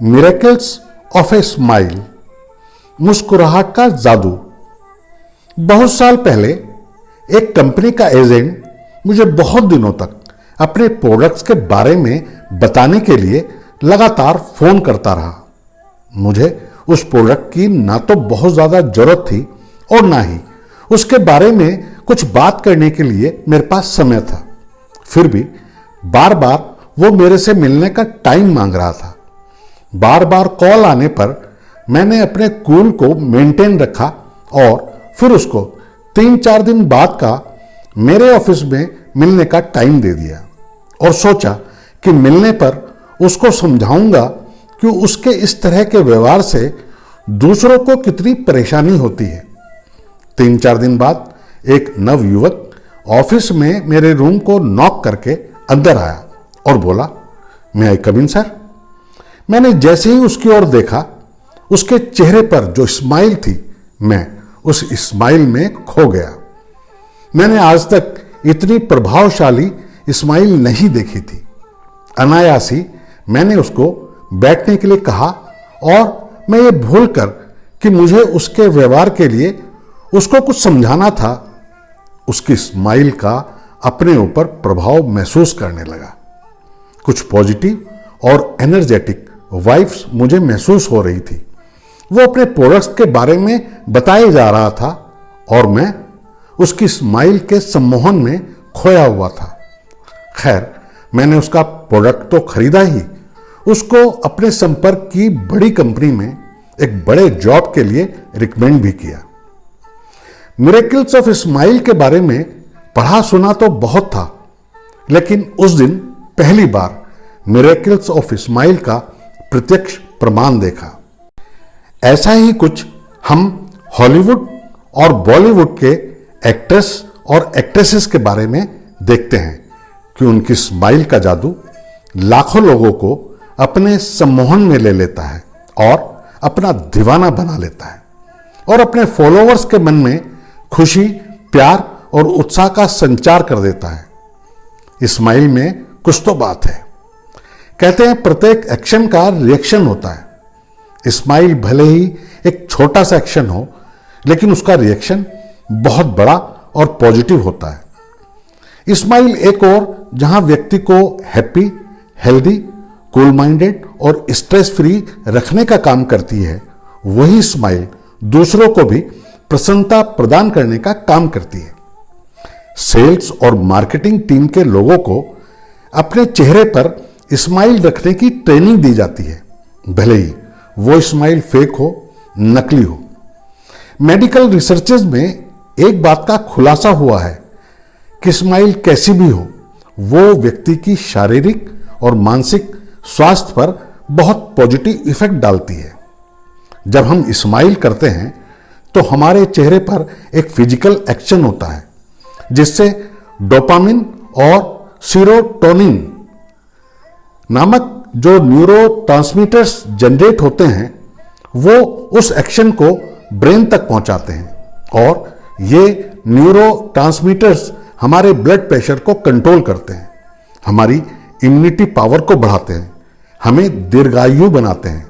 Miracles of a smile, मुस्कुराहट का जादू। बहुत साल पहले एक कंपनी का एजेंट मुझे बहुत दिनों तक अपने प्रोडक्ट्स के बारे में बताने के लिए लगातार फोन करता रहा। मुझे उस प्रोडक्ट की ना तो बहुत ज्यादा जरूरत थी और ना ही उसके बारे में कुछ बात करने के लिए मेरे पास समय था। फिर भी बार बार वो मेरे से मिलने का टाइम मांग रहा था। बार बार कॉल आने पर मैंने अपने कूल को मेंटेन रखा और फिर उसको 3-4 दिन बाद का मेरे ऑफिस में मिलने का टाइम दे दिया और सोचा कि मिलने पर उसको समझाऊंगा कि उसके इस तरह के व्यवहार से दूसरों को कितनी परेशानी होती है। 3-4 दिन बाद एक नवयुवक ऑफिस में मेरे रूम को नॉक करके अंदर आया और बोला, "मे आई कम इन सर?" मैंने जैसे ही उसकी ओर देखा, उसके चेहरे पर जो स्माइल थी, मैं उस स्माइल में खो गया। मैंने आज तक इतनी प्रभावशाली स्माइल नहीं देखी थी। अनायासी मैंने उसको बैठने के लिए कहा और मैं ये भूलकर कि मुझे उसके व्यवहार के लिए उसको कुछ समझाना था, उसकी स्माइल का अपने ऊपर प्रभाव महसूस करने लगा। कुछ पॉजिटिव और एनर्जेटिक वाइब्स मुझे महसूस हो रही थी। वो अपने प्रोडक्ट्स के बारे में बताए जा रहा था और मैं उसकी स्माइल के सम्मोहन में खोया हुआ था। खैर, मैंने उसका प्रोडक्ट तो खरीदा ही, उसको अपने संपर्क की बड़ी कंपनी में एक बड़े जॉब के लिए रिकमेंड भी किया। मिरेकल्स ऑफ स्माइल के बारे में पढ़ा सुना तो बहुत था, लेकिन उस दिन पहली बार मिरेकल्स ऑफ स्माइल का प्रत्यक्ष प्रमाण देखा। ऐसा ही कुछ हम हॉलीवुड और बॉलीवुड के एक्ट्रेस और एक्ट्रेसेस के बारे में देखते हैं कि उनकी स्माइल का जादू लाखों लोगों को अपने सम्मोहन में ले लेता है और अपना दीवाना बना लेता है और अपने फॉलोअर्स के मन में खुशी, प्यार और उत्साह का संचार कर देता है। स्माइल में कुछ तो बात है। कहते हैं प्रत्येक एक्शन का रिएक्शन होता है। स्माइल भले ही एक छोटा सा एक्शन हो, लेकिन उसका रिएक्शन बहुत बड़ा और पॉजिटिव होता है। स्माइल एक और जहां व्यक्ति को हैप्पी, हेल्दी, कूल माइंडेड और स्ट्रेस फ्री रखने का काम करती है, वही स्माइल दूसरों को भी प्रसन्नता प्रदान करने का काम करती है। सेल्स और मार्केटिंग टीम के लोगों को अपने चेहरे पर स्माइल रखने की ट्रेनिंग दी जाती है, भले ही वो स्माइल फेक हो, नकली हो। मेडिकल रिसर्चेज में एक बात का खुलासा हुआ है कि स्माइल कैसी भी हो, वो व्यक्ति की शारीरिक और मानसिक स्वास्थ्य पर बहुत पॉजिटिव इफेक्ट डालती है। जब हम स्माइल करते हैं तो हमारे चेहरे पर एक फिजिकल एक्शन होता है, जिससे डोपामिन और सीरोटोनिन नामक जो न्यूरोट्रांसमीटर्स जनरेट होते हैं, वो उस एक्शन को ब्रेन तक पहुंचाते हैं और ये न्यूरोट्रांसमीटर्स हमारे ब्लड प्रेशर को कंट्रोल करते हैं, हमारी इम्यूनिटी पावर को बढ़ाते हैं, हमें दीर्घायु बनाते हैं,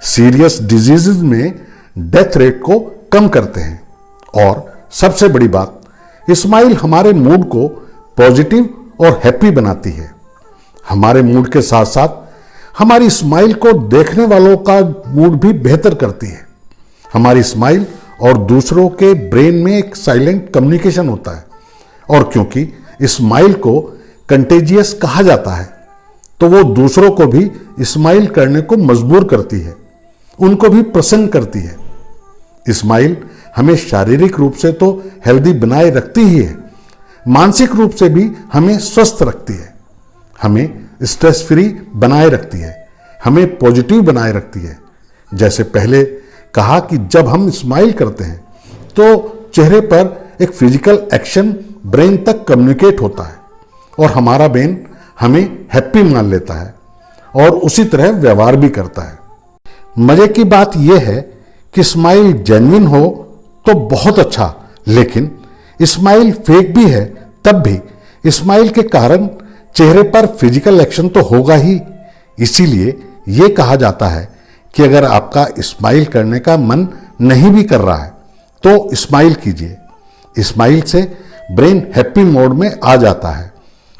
सीरियस डिजीजेज में डेथ रेट को कम करते हैं और सबसे बड़ी बात, स्माइल हमारे मूड को पॉजिटिव और हैप्पी बनाती है। हमारे मूड के साथ साथ हमारी स्माइल को देखने वालों का मूड भी बेहतर करती है। हमारी स्माइल और दूसरों के ब्रेन में एक साइलेंट कम्युनिकेशन होता है और क्योंकि स्माइल को कंटेजियस कहा जाता है, तो वो दूसरों को भी स्माइल करने को मजबूर करती है, उनको भी प्रसन्न करती है। स्माइल हमें शारीरिक रूप से तो हेल्दी बनाए रखती ही है, मानसिक रूप से भी हमें स्वस्थ रखती है, हमें स्ट्रेस फ्री बनाए रखती है, हमें पॉजिटिव बनाए रखती है। जैसे पहले कहा कि जब हम स्माइल करते हैं तो चेहरे पर एक फिजिकल एक्शन ब्रेन तक कम्युनिकेट होता है और हमारा ब्रेन हमें हैप्पी मान लेता है और उसी तरह व्यवहार भी करता है। मजे की बात यह है कि स्माइल जेन्युइन हो तो बहुत अच्छा, लेकिन स्माइल फेक भी है तब भी स्माइल के कारण चेहरे पर फिजिकल एक्शन तो होगा ही, इसीलिए ये कहा जाता है कि अगर आपका स्माइल करने का मन नहीं भी कर रहा है तो स्माइल कीजिए। स्माइल से ब्रेन हैप्पी मोड में आ जाता है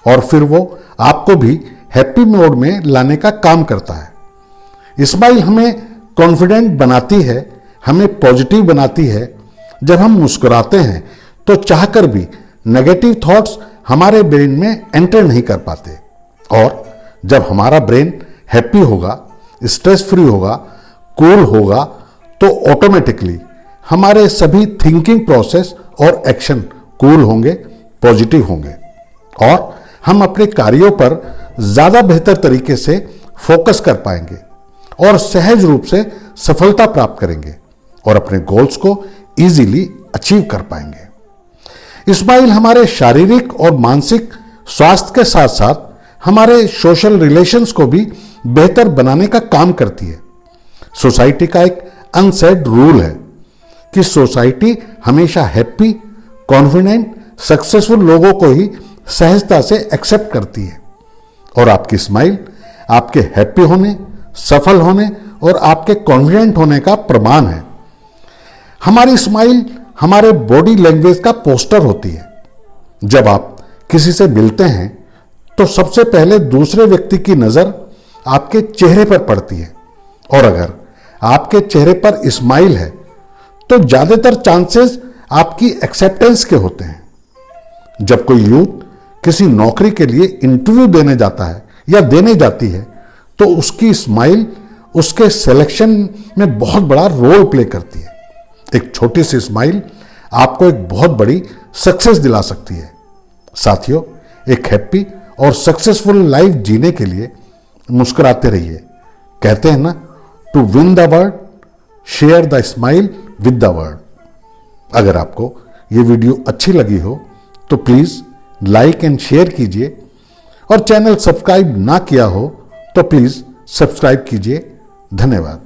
और फिर वो आपको भी हैप्पी मोड में लाने का काम करता है। स्माइल हमें कॉन्फिडेंट बनाती है, हमें पॉजिटिव बनाती है। जब हम मुस्कुराते हैं तो चाहकर भी नेगेटिव थॉट्स हमारे ब्रेन में एंटर नहीं कर पाते, और जब हमारा ब्रेन हैप्पी होगा, स्ट्रेस फ्री होगा, कूल होगा, तो ऑटोमेटिकली हमारे सभी थिंकिंग प्रोसेस और एक्शन कूल होंगे, पॉजिटिव होंगे, और हम अपने कार्यों पर ज्यादा बेहतर तरीके से फोकस कर पाएंगे और सहज रूप से सफलता प्राप्त करेंगे और अपने गोल्स को इजीली अचीव कर पाएंगे। स्माइल हमारे शारीरिक और मानसिक स्वास्थ्य के साथ साथ हमारे सोशल रिलेशंस को भी बेहतर बनाने का काम करती है। सोसाइटी का एक अनसेड रूल है कि सोसाइटी हमेशा हैप्पी, कॉन्फिडेंट, सक्सेसफुल लोगों को ही सहजता से एक्सेप्ट करती है, और आपकी स्माइल आपके हैप्पी होने, सफल होने और आपके कॉन्फिडेंट होने का प्रमाण है। हमारी स्माइल हमारे बॉडी लैंग्वेज का पोस्टर होती है। जब आप किसी से मिलते हैं तो सबसे पहले दूसरे व्यक्ति की नजर आपके चेहरे पर पड़ती है, और अगर आपके चेहरे पर स्माइल है तो ज्यादातर चांसेस आपकी एक्सेप्टेंस के होते हैं। जब कोई यूथ किसी नौकरी के लिए इंटरव्यू देने जाता है या देने जाती है तो उसकी स्माइल उसके सिलेक्शन में बहुत बड़ा रोल प्ले करती है। एक छोटी सी स्माइल आपको एक बहुत बड़ी सक्सेस दिला सकती है। साथियों, एक हैप्पी और सक्सेसफुल लाइफ जीने के लिए मुस्कुराते रहिए। कहते हैं ना, to win the world share the smile with the world. अगर आपको ये वीडियो अच्छी लगी हो तो प्लीज लाइक एंड शेयर कीजिए, और चैनल सब्सक्राइब ना किया हो तो प्लीज सब्सक्राइब कीजिए। धन्यवाद।